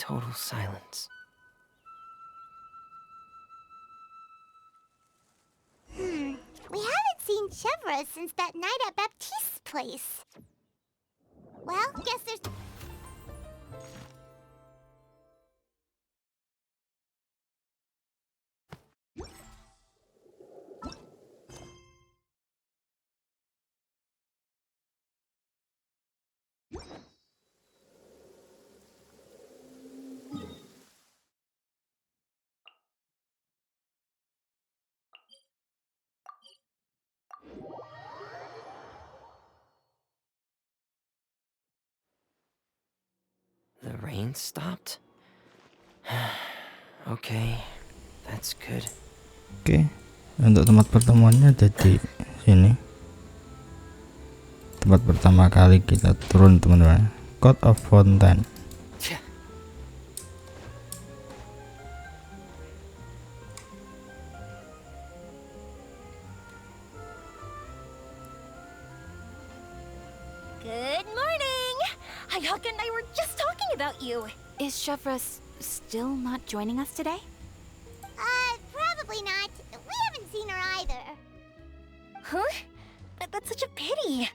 Total silence. We haven't seen Chevra since that night at Baptiste's place. Well, guess there's... The rain stopped? Okay, that's good. Oke, untuk tempat pertemuannya ada di sini. Tempat pertama kali kita turun, teman-teman. Court of Fontaine. Good morning! Hayaka and I were just talking about you. Is Chevra still not joining us today? Probably not. We haven't seen her either. Huh? That's such a pity.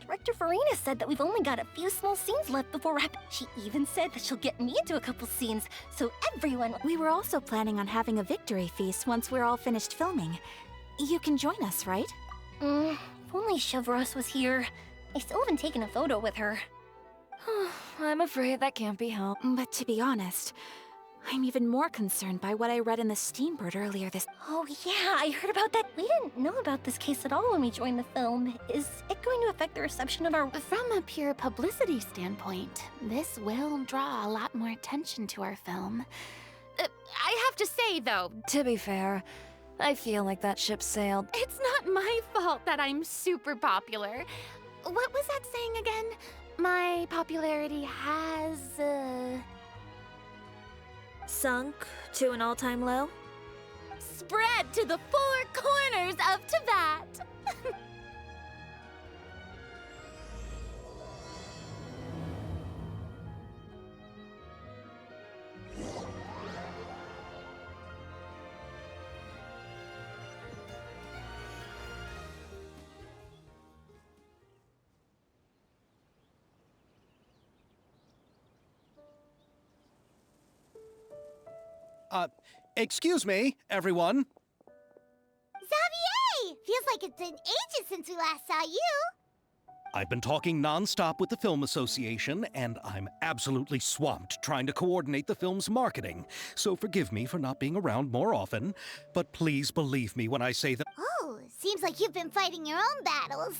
Director Farina said that we've only got a few small scenes left before wrap. She even said that she'll get me into a couple scenes, so everyone... We were also planning on having a victory feast once we're all finished filming. You can join us, right? If only Chevros was here. I still haven't taken a photo with her. I'm afraid that can't be helped. But to be honest, I'm even more concerned by what I read in the Steambird earlier this... Oh yeah, I heard about that. We didn't know about this case at all when we joined the film. Is it going to affect the reception of our... From a pure publicity standpoint, this will draw a lot more attention to our film. I have to say, though... To be fair, I feel like that ship sailed. It's not my fault that I'm super popular. What was that saying again? My popularity has, Sunk to an all-time low? spread to the four corners of Tibet. Excuse me, everyone. Xavier! Feels like it's been ages since we last saw you. I've been talking non-stop with the Film Association, and I'm absolutely swamped trying to coordinate the film's marketing. So forgive me for not being around more often, but please believe me when I say that... Oh, seems like you've been fighting your own battles.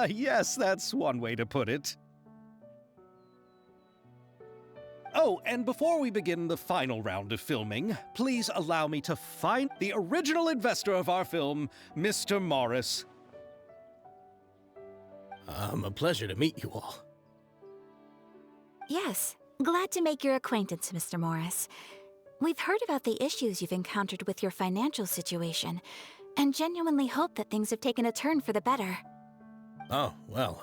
Yes, that's one way to put it. Oh, and before we begin the final round of filming, please allow me to find the original investor of our film, Mr. Morris. A pleasure to meet you all. Yes, glad to make your acquaintance, Mr. Morris. We've heard about the issues you've encountered with your financial situation, and genuinely hope that things have taken a turn for the better. Oh, well,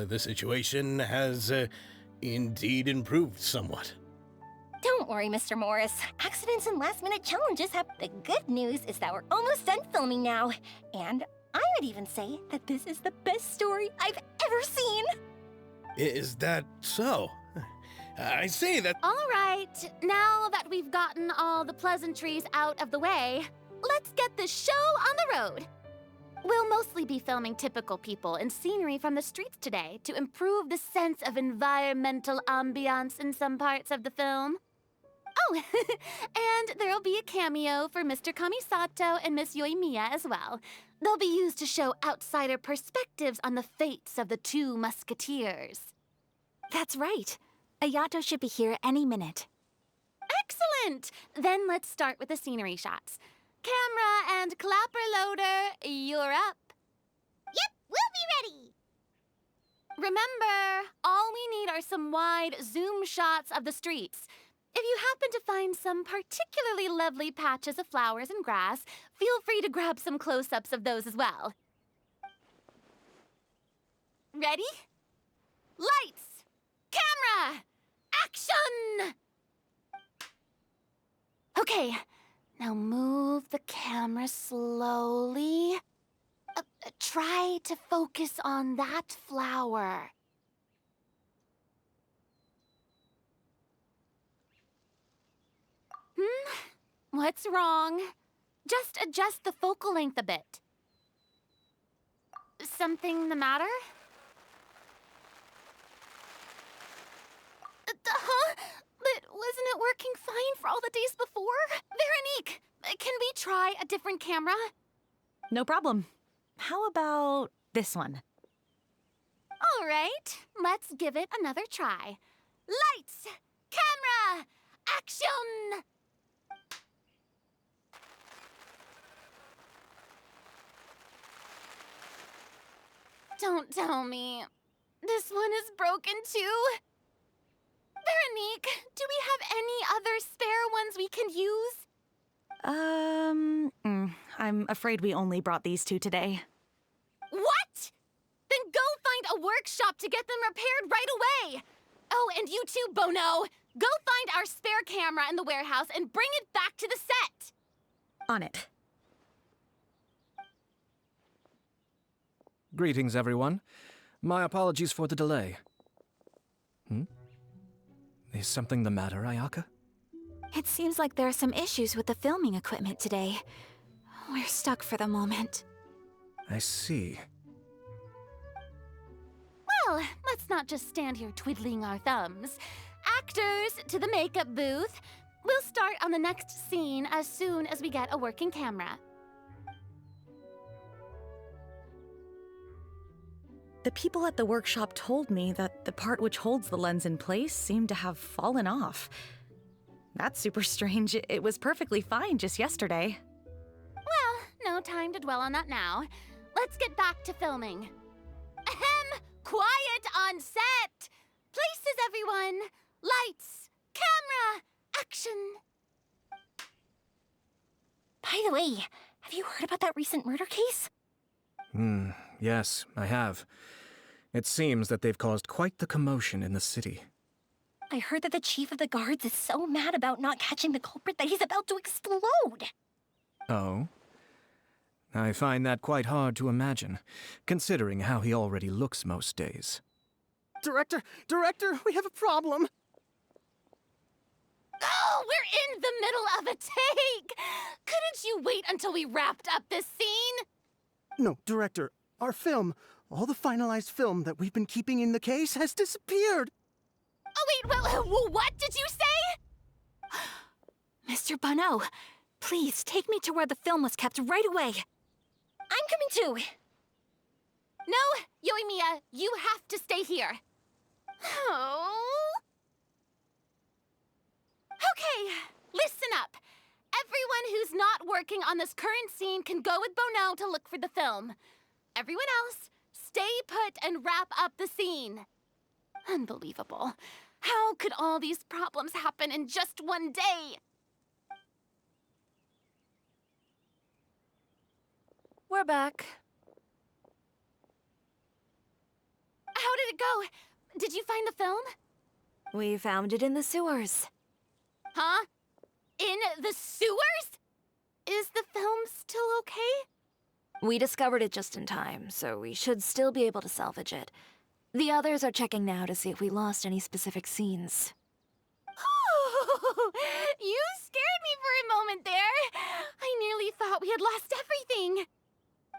the situation has indeed improved somewhat. Don't worry, Mr. Morris. Accidents and last-minute challenges have... The good news is that we're almost done filming now. And I would even say that this is the best story I've ever seen. Is that so? I say that... All right, now that we've gotten all the pleasantries out of the way, let's get the show on the road. We'll mostly be filming typical people and scenery from the streets today to improve the sense of environmental ambiance in some parts of the film. Oh, and there'll be a cameo for Mr. Kamisato and Miss Yoimiya as well. They'll be used to show outsider perspectives on the fates of the two musketeers. That's right. Ayato should be here any minute. Excellent! Then let's start with the scenery shots. Camera and clapper loader, you're up. Yep, we'll be ready. Remember, all we need are some wide zoom shots of the streets. If you happen to find some particularly lovely patches of flowers and grass, feel free to grab some close-ups of those as well. Ready? Lights! Camera! Action! Okay, now move the camera slowly. Try to focus on that flower. What's wrong? Just adjust the focal length a bit. Something the matter? Huh? But wasn't it working fine for all the days before? Veronique, can we try a different camera? No problem. How about this one? All right, let's give it another try. Lights! Camera! Action! Don't tell me. This one is broken too? Veronique, do we have any other spare ones we can use? I'm afraid we only brought these two today. What? Then go find a workshop to get them repaired right away. Oh, and you too, Bono. Go find our spare camera in the warehouse and bring it back to the set. On it. Greetings, everyone. My apologies for the delay. Is something the matter, Ayaka? It seems like there are some issues with the filming equipment today. We're stuck for the moment. I see. Well, let's not just stand here twiddling our thumbs. Actors, to the makeup booth. We'll start on the next scene as soon as we get a working camera. The people at the workshop told me that the part which holds the lens in place seemed to have fallen off. That's super strange. It was perfectly fine just yesterday. Well, no time to dwell on that now. Let's get back to filming. Ahem! Quiet on set! Places, everyone! Lights! Camera! Action! By the way, have you heard about that recent murder case? Yes, I have. It seems that they've caused quite the commotion in the city. I heard that the chief of the guards is so mad about not catching the culprit that he's about to explode. Oh? I find that quite hard to imagine, considering how he already looks most days. Director, we have a problem. Oh, we're in the middle of a take! Couldn't you wait until we wrapped up this scene? No, Director, our film, all the finalized film that we've been keeping in the case has disappeared. Oh, wait, well, what did you say? Mr. Bono, please take me to where the film was kept right away. I'm coming too. No, Yoimiya, you have to stay here. Oh. Okay, listen up. Everyone who's not working on this current scene can go with Bono to look for the film. Everyone else, stay put and wrap up the scene. Unbelievable. How could all these problems happen in just one day? We're back. How did it go? Did you find the film? We found it in the sewers. Huh? In the sewers? Is the film still okay? We discovered it just in time, so we should still be able to salvage it. The others are checking now to see if we lost any specific scenes. Oh, you scared me for a moment there. I nearly thought we had lost everything.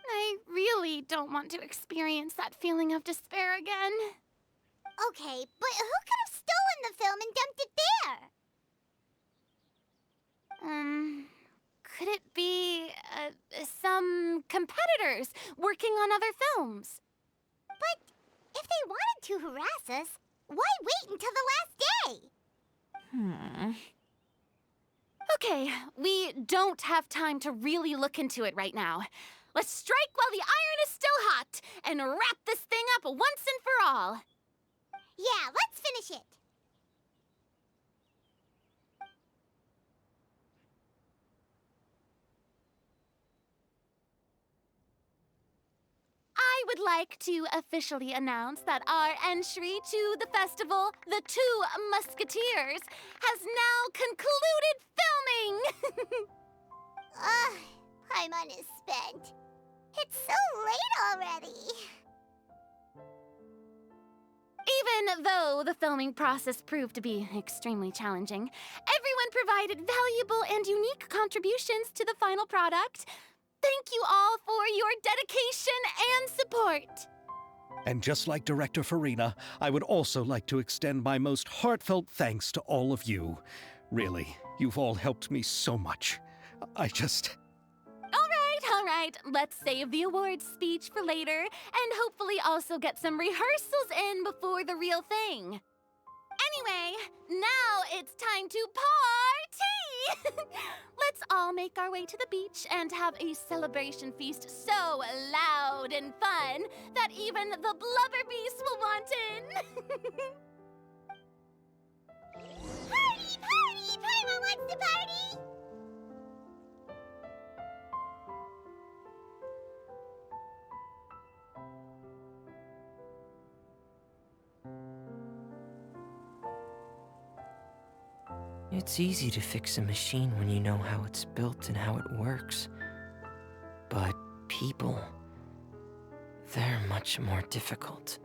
I really don't want to experience that feeling of despair again. Okay, but who could have stolen the film and dumped it there? Could it be, some competitors working on other films? But if they wanted to harass us, why wait until the last day? Okay, we don't have time to really look into it right now. Let's strike while the iron is still hot and wrap this thing up once and for all. Yeah, let's finish it. I I would like to officially announce that our entry to the festival, The Two Musketeers, has now concluded filming! Ugh, Paimon is spent. It's so late already. Even though the filming process proved to be extremely challenging, everyone provided valuable and unique contributions to the final product. Thank you all for your dedication and support. And just like Director Farina, I would also like to extend my most heartfelt thanks to all of you. Really, you've all helped me so much. All right, let's save the awards speech for later, and hopefully also get some rehearsals in before the real thing. Anyway, now it's time to party! Let's all make our way to the beach and have a celebration feast so loud and fun that even the blubber beast will want in. Party, party! Paimon wants to party! It's easy to fix a machine when you know how it's built and how it works. But people, they're much more difficult.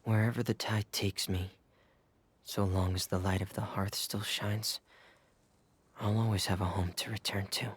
Wherever the tide takes me, so long as the light of the hearth still shines, I'll always have a home to return to.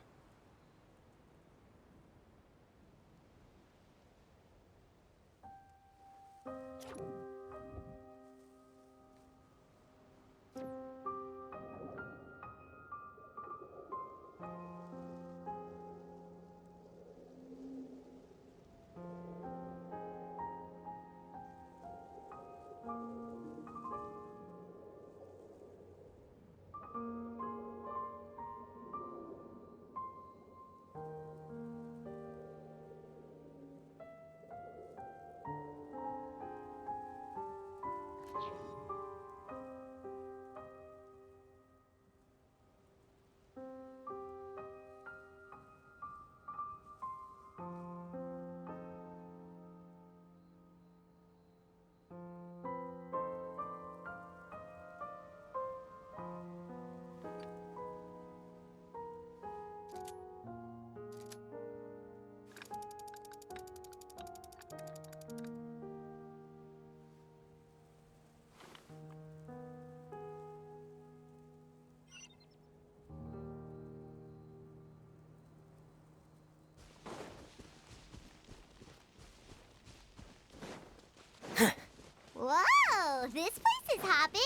Whoa, this place is hopping.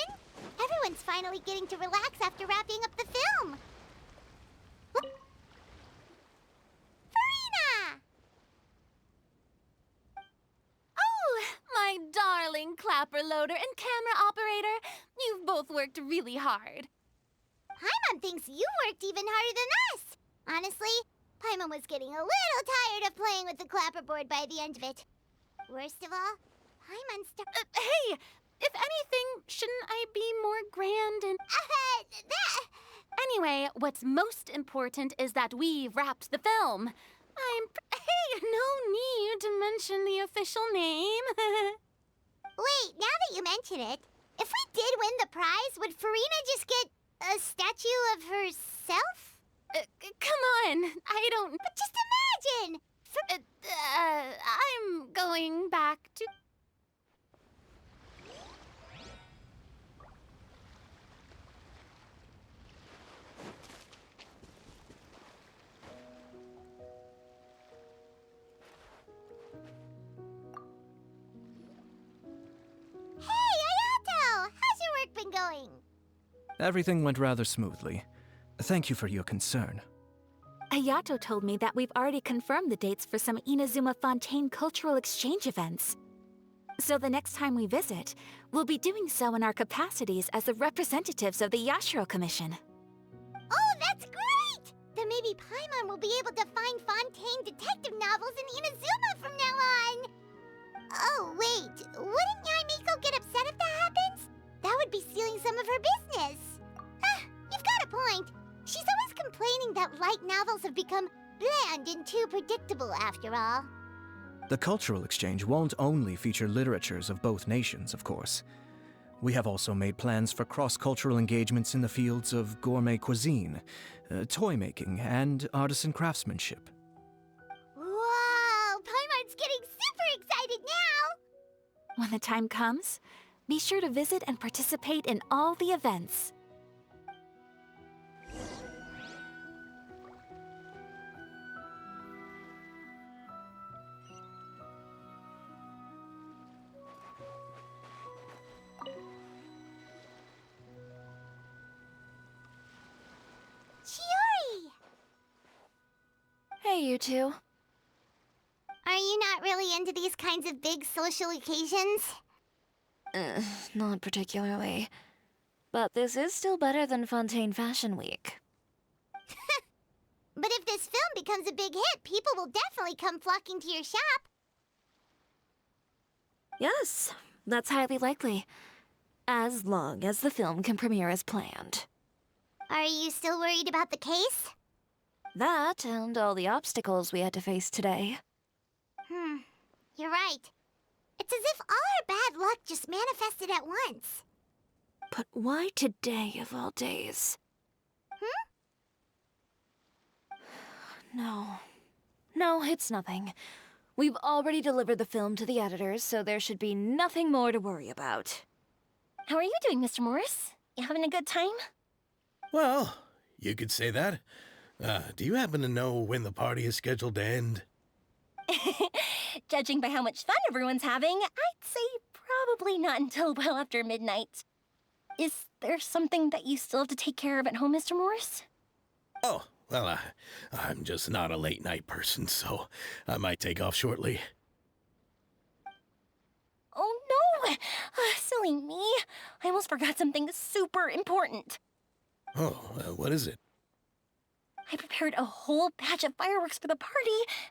Everyone's finally getting to relax after wrapping up the film. Farina! Oh, my darling clapper loader and camera operator. You've both worked really hard. Paimon thinks you worked even harder than us. Honestly, Paimon was getting a little tired of playing with the clapperboard by the end of it. Worst of all, Paimon Hey, if anything, shouldn't I be more grand and... Anyway, what's most important is that we've wrapped the film. Hey, no need to mention the official name. Wait, now that you mention it, if we did win the prize, would Farina just get a statue of herself? Come on, I don't... But just imagine! I'm going back to... Hey, Ayato! How's your work been going? Everything went rather smoothly. Thank you for your concern. Ayato told me that we've already confirmed the dates for some Inazuma Fontaine cultural exchange events. So the next time we visit, we'll be doing so in our capacities as the representatives of the Yashiro Commission. Oh, that's great! Then maybe Paimon will be able to find Fontaine detective novels in Inazuma from now on! Oh, wait. Wouldn't Yaimiko get upset if that happens? That would be stealing some of her business. You've got a point. She's always complaining that light novels have become bland and too predictable after all. The cultural exchange won't only feature literatures of both nations, of course. We have also made plans for cross-cultural engagements in the fields of gourmet cuisine, toy making, and artisan craftsmanship. Whoa! Paimon's getting super excited now! When the time comes, be sure to visit and participate in all the events. Chiori! Hey, you two. Are you not really into these kinds of big social occasions? Not particularly. But this is still better than Fontaine Fashion Week. But if this film becomes a big hit, people will definitely come flocking to your shop. Yes, that's highly likely. As long as the film can premiere as planned. Are you still worried about the case? That and all the obstacles we had to face today. You're right. It's as if all our bad luck just manifested at once. But why today of all days? No, it's nothing. We've already delivered the film to the editors, so there should be nothing more to worry about. How are you doing, Mr. Morris? You having a good time? Well, you could say that. Do you happen to know when the party is scheduled to end? Judging by how much fun everyone's having, I'd say probably not until well after midnight. Is there something that you still have to take care of at home, Mr. Morris? Oh, well, I'm just not a late night person, so I might take off shortly. Oh no! Silly me. I almost forgot something super important. Oh, what is it? I prepared a whole batch of fireworks for the party,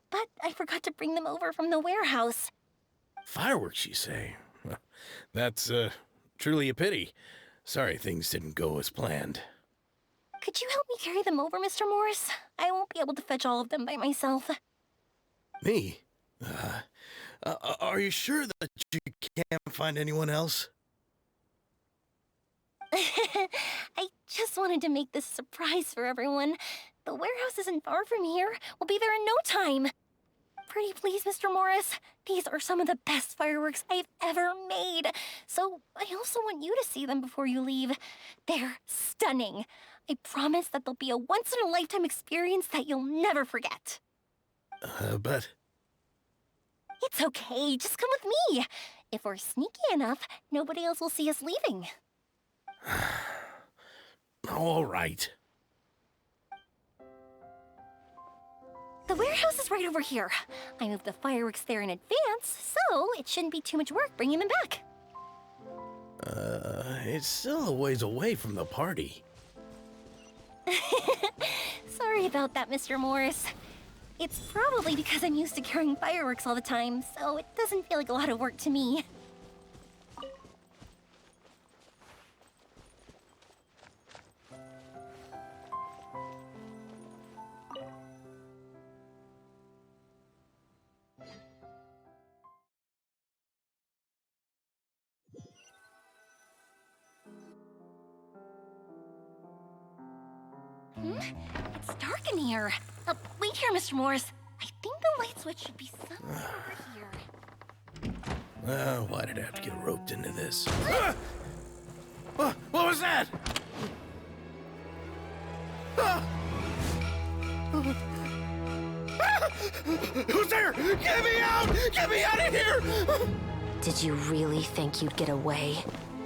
but I forgot to bring them over from the warehouse. Fireworks, you say? Well, that's truly a pity. Sorry things didn't go as planned. Could you help me carry them over, Mr. Morris? I won't be able to fetch all of them by myself. Me? Are you sure that you can't find anyone else? I just wanted to make this a surprise for everyone. The warehouse isn't far from here. We'll be there in no time. Pretty please, Mr. Morris. These are some of the best fireworks I've ever made. So I also want you to see them before you leave. They're stunning. I promise that they'll be a once-in-a-lifetime experience that you'll never forget. But... It's okay. Just come with me. If we're sneaky enough, nobody else will see us leaving. All right. The warehouse is right over here. I moved the fireworks there in advance, so it shouldn't be too much work bringing them back. It's still a ways away from the party. Sorry about that, Mr. Morris. It's probably because I'm used to carrying fireworks all the time, so it doesn't feel like a lot of work to me. It's dark in here. Wait here, Mr. Morris. I think the light switch should be somewhere over here. Why did I have to get roped into this? What was that? Who's there? Get me out! Get me out of here! Did you really think you'd get away,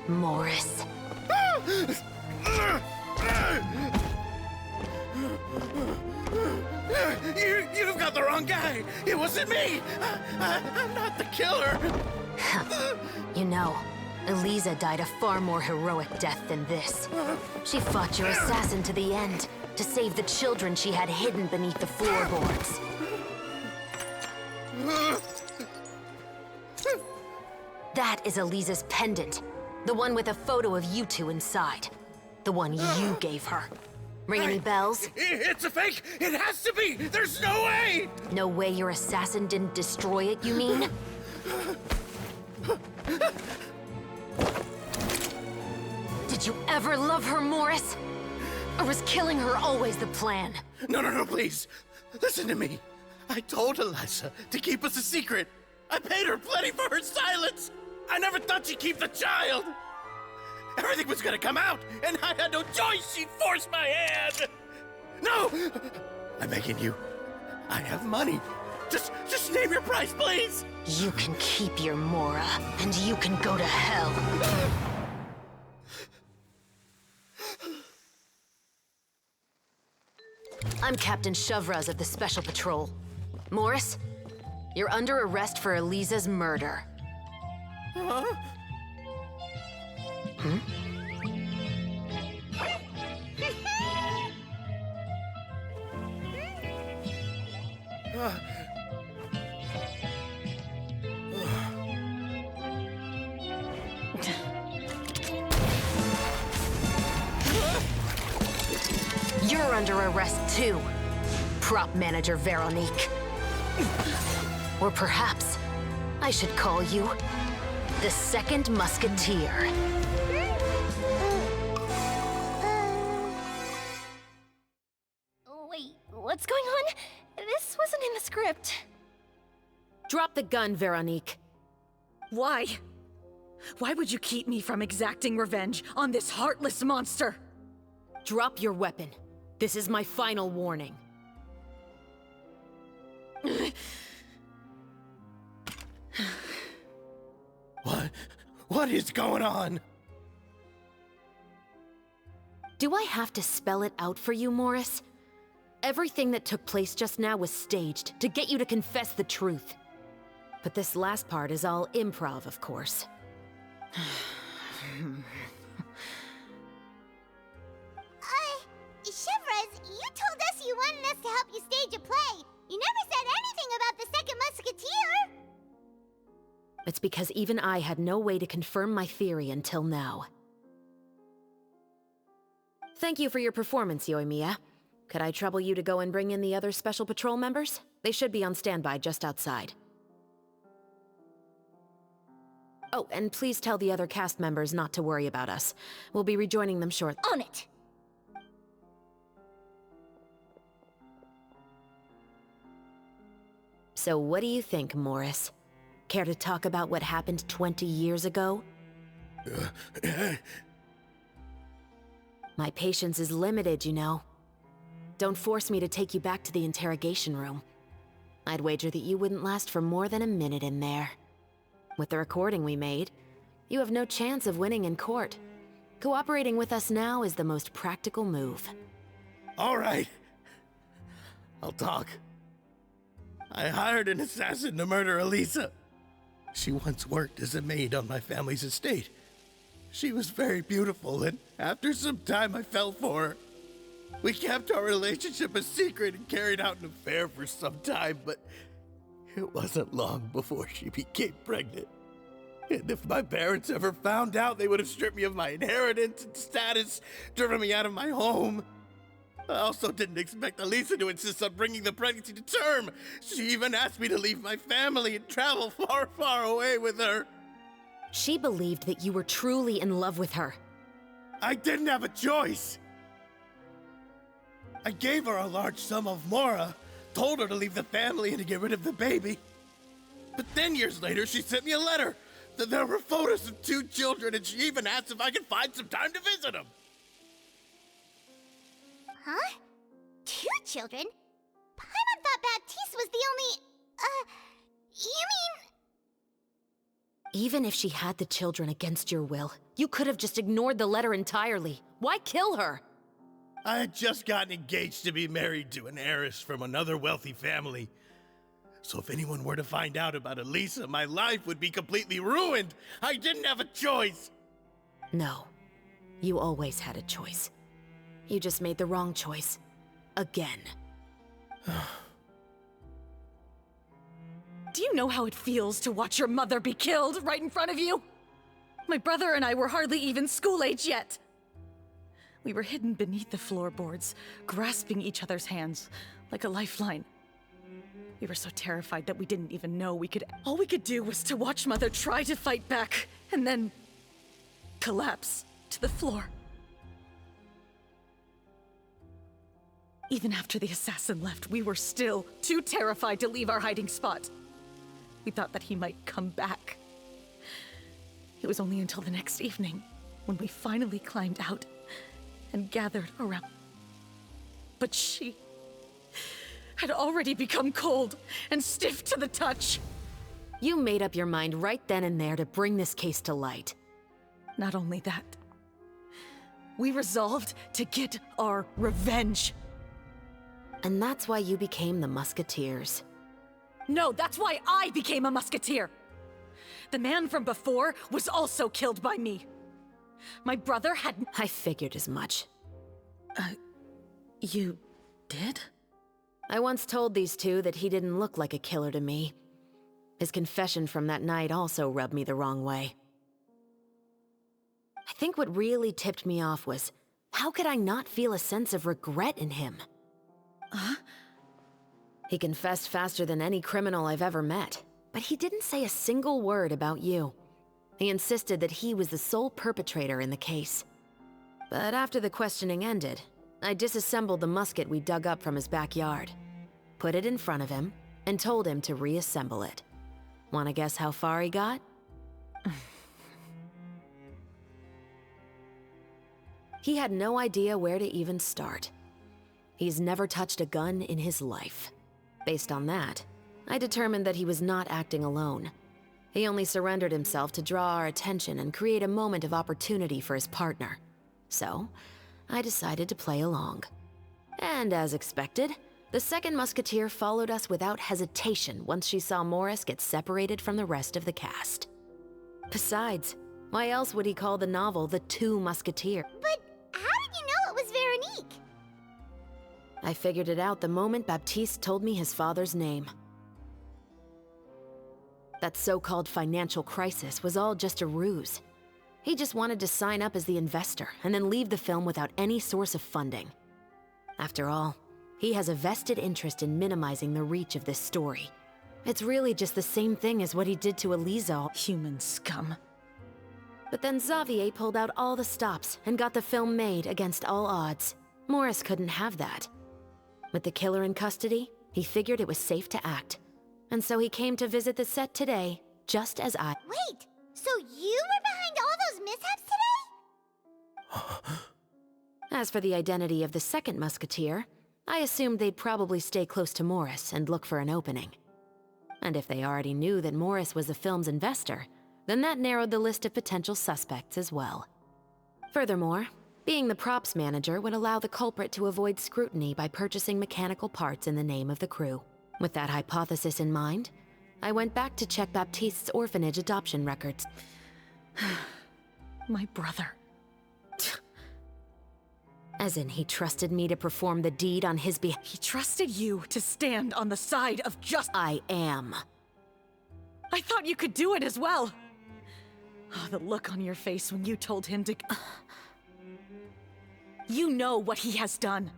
Morris? You've got the wrong guy. It wasn't me. I'm not the killer. You know, Eliza died a far more heroic death than this. She fought your assassin to the end, to save the children she had hidden beneath the floorboards. That is Eliza's pendant. The one with a photo of you two inside. The one you gave her. Ring any bells? It's a fake! It has to be! There's no way! No way your assassin didn't destroy it, you mean? Did you ever love her, Morris? Or was killing her always the plan? No, please. Listen to me. I told Eliza to keep us a secret. I paid her plenty for her silence. I never thought she'd keep the child. Everything was gonna come out, and I had no choice. She forced my hand. No! I'm begging you. I have money. Just name your price, please. You can keep your Mora, and you can go to hell. I'm Captain Shovraz of the Special Patrol. Morris, you're under arrest for Eliza's murder. Huh? Hmm? You're under arrest too, prop manager Veronique. Or perhaps I should call you the Second Musketeer. Wait, what's going on? This wasn't in the script. Drop the gun, Veronique. Why? Why would you keep me from exacting revenge on this heartless monster? Drop your weapon. This is my final warning. What is going on? Do I have to spell it out for you, Morris? Everything that took place just now was staged to get you to confess the truth. But this last part is all improv, of course. Shivers, you told us you wanted us to help you stage a play. You never said anything about the Second Musketeer. It's because even I had no way to confirm my theory until now. Thank you for your performance, Yoimiya. Could I trouble you to go and bring in the other Special Patrol members? They should be on standby just outside. Oh, and please tell the other cast members not to worry about us. We'll be rejoining them shortly. On it! So what do you think, Morris? Care to talk about what happened 20 years ago? My patience is limited, you know. Don't force me to take you back to the interrogation room. I'd wager that you wouldn't last for more than a minute in there. With the recording we made, you have no chance of winning in court. Cooperating with us now is the most practical move. All right. I'll talk. I hired an assassin to murder Eliza. She once worked as a maid on my family's estate. She was very beautiful, and after some time I fell for her. We kept our relationship a secret and carried out an affair for some time, but it wasn't long before she became pregnant. And if my parents ever found out, they would have stripped me of my inheritance and status, driven me out of my home. I also didn't expect Eliza to insist on bringing the pregnancy to term. She even asked me to leave my family and travel far, far away with her. She believed that you were truly in love with her. I didn't have a choice. I gave her a large sum of Mora, told her to leave the family and to get rid of the baby. But then years later, she sent me a letter. There were photos of 2 children, and she even asked if I could find some time to visit them. Huh? 2 children? Paimon thought Baptiste was the only... you mean... Even if she had the children against your will, you could have just ignored the letter entirely. Why kill her? I had just gotten engaged to be married to an heiress from another wealthy family. So if anyone were to find out about Elisa, my life would be completely ruined. I didn't have a choice. No. You always had a choice. You just made the wrong choice. Again. Do you know how it feels to watch your mother be killed right in front of you? My brother and I were hardly even school age yet. We were hidden beneath the floorboards, grasping each other's hands like a lifeline. We were so terrified that we didn't even know all we could do was to watch Mother try to fight back, and then collapse to the floor. Even after the assassin left, we were still too terrified to leave our hiding spot. We thought that he might come back. It was only until the next evening when we finally climbed out and gathered around. But she had already become cold and stiff to the touch. You made up your mind right then and there to bring this case to light. Not only that, we resolved to get our revenge. And that's why you became the Musketeers. No, that's why I became a musketeer. The man from before was also killed by me. My brother had... I figured as much. You did? I once told these two that he didn't look like a killer to me. His confession from that night also rubbed me the wrong way. I think what really tipped me off was, how could I not feel a sense of regret in him? Huh? He confessed faster than any criminal I've ever met, but he didn't say a single word about you. He insisted that he was the sole perpetrator in the case. But after the questioning ended, I disassembled the musket we dug up from his backyard, put it in front of him, and told him to reassemble it. Wanna guess how far he got? He had no idea where to even start. He's never touched a gun in his life. Based on that, I determined that he was not acting alone. He only surrendered himself to draw our attention and create a moment of opportunity for his partner. So, I decided to play along. And as expected, the second musketeer followed us without hesitation once she saw Morris get separated from the rest of the cast. Besides, why else would he call the novel The Two Musketeers? But how did you know it was Veronique? I figured it out the moment Baptiste told me his father's name. That so-called financial crisis was all just a ruse. He just wanted to sign up as the investor and then leave the film without any source of funding. After all, he has a vested interest in minimizing the reach of this story. It's really just the same thing as what he did to Elisa. Human scum. But then Xavier pulled out all the stops and got the film made against all odds. Morris couldn't have that. With the killer in custody, he figured it was safe to act. And so he came to visit the set today, just as I... Wait, so you were behind all those mishaps today? As for the identity of the second musketeer, I assumed they'd probably stay close to Morris and look for an opening. And if they already knew that Morris was the film's investor, then that narrowed the list of potential suspects as well. Furthermore, being the props manager would allow the culprit to avoid scrutiny by purchasing mechanical parts in the name of the crew. With that hypothesis in mind, I went back to check Baptiste's orphanage adoption records. My brother. As in, he trusted me to perform the deed on his behalf. He trusted you to stand on the side of justice. I am. I thought you could do it as well. Oh, the look on your face when you told him to... You know what he has done.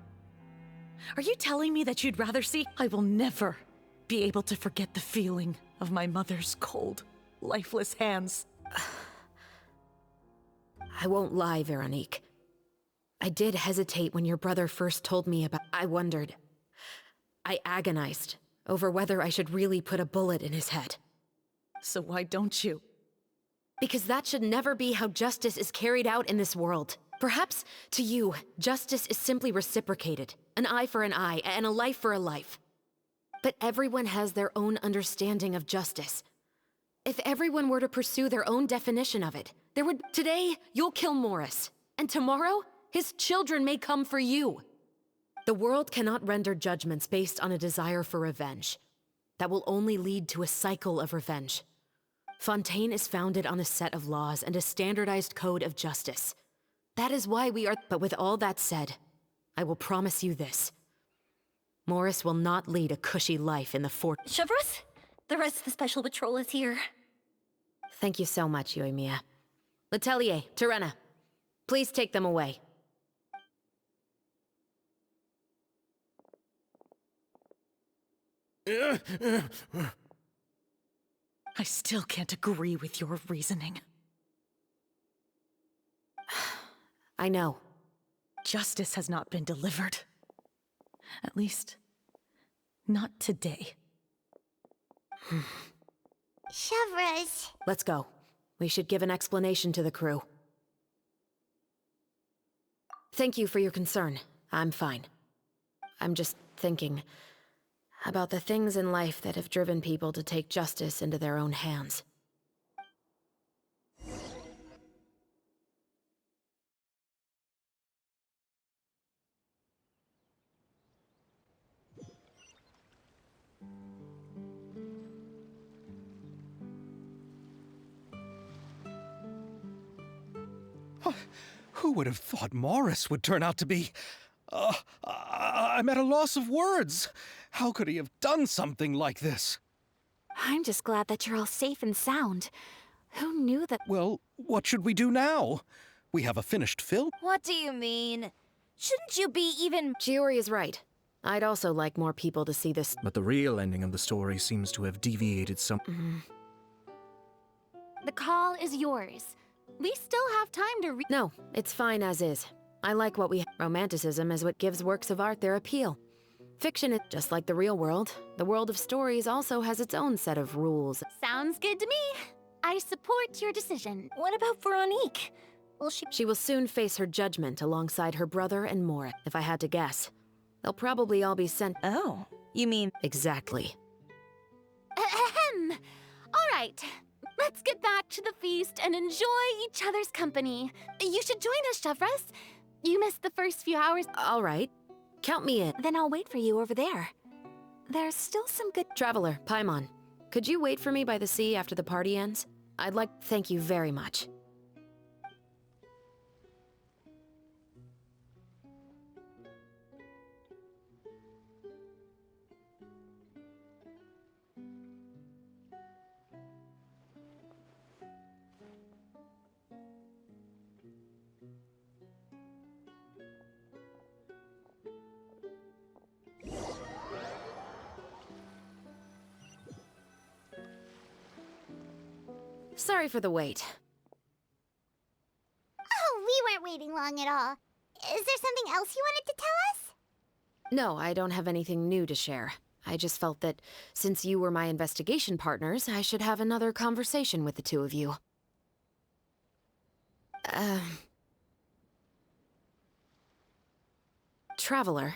Are you telling me that you'd rather see... I will never be able to forget the feeling of my mother's cold, lifeless hands. I won't lie, Veronique. I did hesitate when your brother first told me about... I wondered. I agonized over whether I should really put a bullet in his head. So why don't you? Because that should never be how justice is carried out in this world. Perhaps, to you, justice is simply reciprocated. An eye for an eye, and a life for a life. But everyone has their own understanding of justice. If everyone were to pursue their own definition of it, there would... Today, you'll kill Morris. And tomorrow, His children may come for you. The world cannot render judgments based on a desire for revenge. That will only lead to a cycle of revenge. Fontaine is founded on a set of laws and a standardized code of justice. That is why we are— But with all that said, I will promise you this. Morris will not lead a cushy life in the fort— Chevros? The rest of the Special Patrol is here. Thank you so much, Yoimiya. Letelier, Terena, please take them away. I still can't agree with your reasoning. I know. Justice has not been delivered. At least, not today. Chevros. Let's go. We should give an explanation to the crew. Thank you for your concern. I'm fine. I'm just thinking about the things in life that have driven people to take justice into their own hands. Who would have thought Morris would turn out to be... I'm at a loss of words. How could he have done something like this? I'm just glad that you're all safe and sound. Who knew that— Well, what should we do now? We have a finished film. What do you mean? Shouldn't you be even— Chiori is right. I'd also like more people to see this. But the real ending of the story seems to have deviated some... The call is yours. We still have time to No, it's fine as is. I like what we— Romanticism is what gives works of art their appeal. Fiction is just like the real world. The world of stories also has its own set of rules. Sounds good to me. I support your decision. What about Veronique? Will she— She will soon face her judgment alongside her brother and Mora, if I had to guess. They'll probably all be sent— Oh, you mean— Exactly. Ahem. All right. Let's get back to the feast and enjoy each other's company. You should join us, Chevros. You missed the first few hours. All right. Count me in. Then I'll wait for you over there. There's still some good— Traveler, Paimon, could you wait for me by the sea after the party ends? I'd like— Thank you very much. Sorry for the wait. Oh, we weren't waiting long at all. Is there something else you wanted to tell us? No, I don't have anything new to share. I just felt that since you were my investigation partners, I should have another conversation with the two of you. Traveler,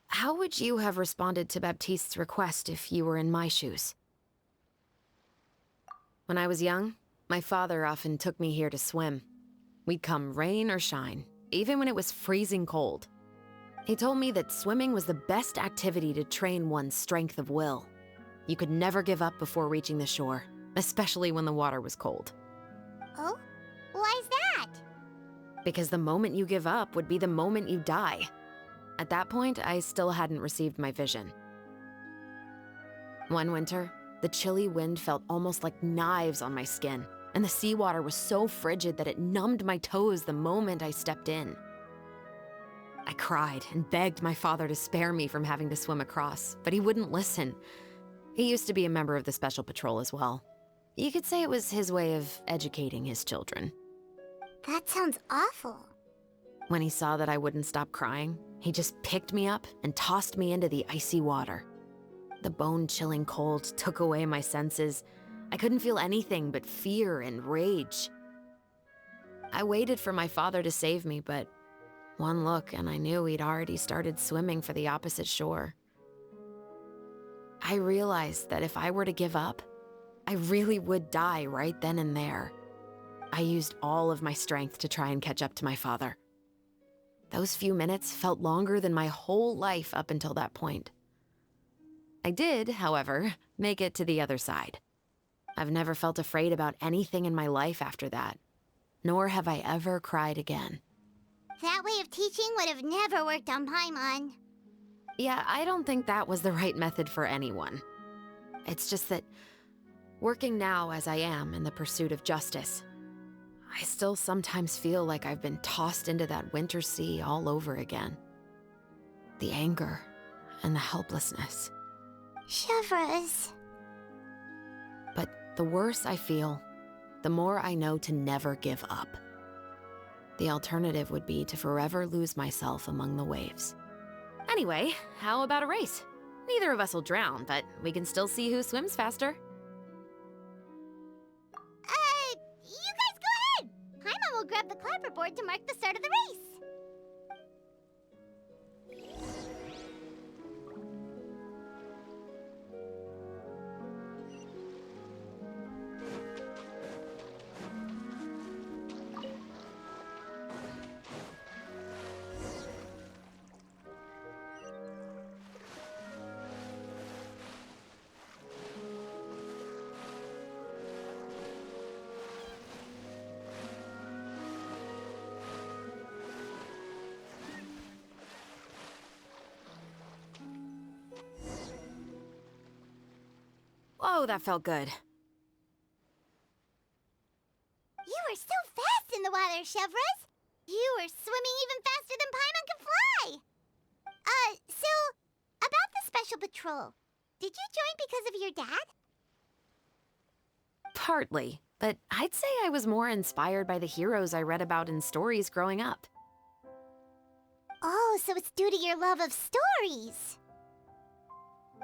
how would you have responded to Baptiste's request if you were in my shoes? When I was young, my father often took me here to swim. We'd come rain or shine, even when it was freezing cold. He told me that swimming was the best activity to train one's strength of will. You could never give up before reaching the shore, especially when the water was cold. Oh? Why's that? Because the moment you give up would be the moment you die. At that point, I still hadn't received my vision. One winter, the chilly wind felt almost like knives on my skin, and the seawater was so frigid that it numbed my toes the moment I stepped in. I cried and begged my father to spare me from having to swim across, but he wouldn't listen. He used to be a member of the Special Patrol as well. You could say it was his way of educating his children. That sounds awful. When he saw that I wouldn't stop crying, he just picked me up and tossed me into the icy water. The bone-chilling cold took away my senses. I couldn't feel anything but fear and rage. I waited for my father to save me, but one look and I knew he'd already started swimming for the opposite shore. I realized that if I were to give up, I really would die right then and there. I used all of my strength to try and catch up to my father. Those few minutes felt longer than my whole life up until that point. I did, however, make it to the other side. I've never felt afraid about anything in my life after that, nor have I ever cried again. That way of teaching would have never worked on Paimon. Yeah, I don't think that was the right method for anyone. It's just that, working now as I am in the pursuit of justice, I still sometimes feel like I've been tossed into that winter sea all over again. The anger and the helplessness. Chevreuse. But the worse I feel, the more I know to never give up. The alternative would be to forever lose myself among the waves. Anyway, how about a race? Neither of us will drown, but we can still see who swims faster. You guys go ahead! Paimon will grab the clapperboard to mark the start of the race. Whoa, that felt good. You were so fast in the water, Chevreuse! You were swimming even faster than Paimon can fly! So, about the special patrol, did you join because of your dad? Partly, but I'd say I was more inspired by the heroes I read about in stories growing up. Oh, so it's due to your love of stories!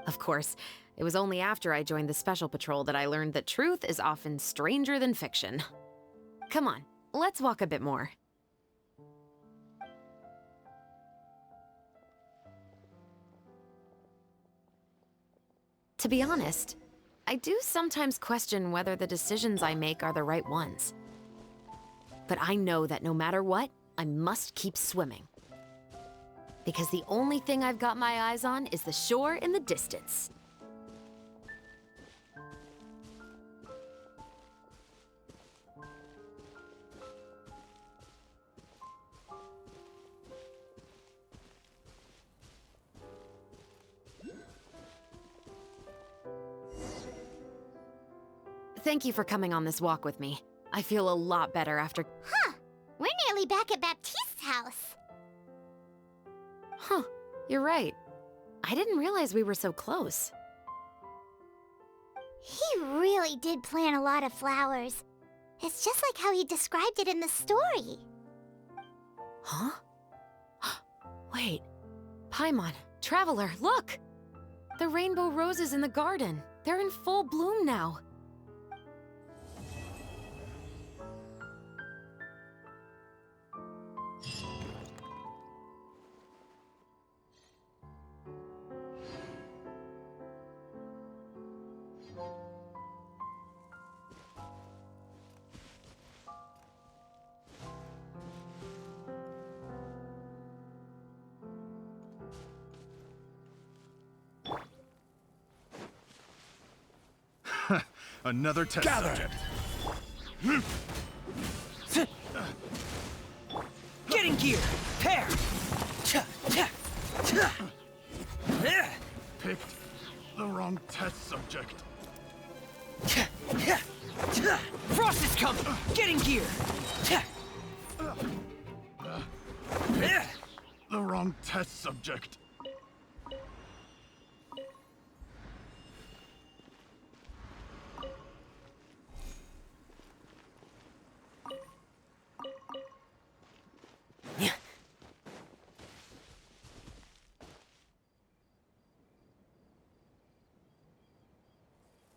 Of course, it was only after I joined the Special Patrol that I learned that truth is often stranger than fiction. Come on, let's walk a bit more. To be honest, I do sometimes question whether the decisions I make are the right ones. But I know that no matter what, I must keep swimming. Because the only thing I've got my eyes on is the shore in the distance. Thank you for coming on this walk with me. I feel a lot better after... Huh! We're nearly back at Baptiste's house. Huh, you're right. I didn't realize we were so close. He really did plant a lot of flowers. It's just like how he described it in the story. Huh? Wait. Paimon, Traveler, look! The rainbow roses in the garden. They're in full bloom now. Another test subject. Get in gear! Pair! Picked the wrong test subject. Frost is coming! Get in gear! The wrong test subject.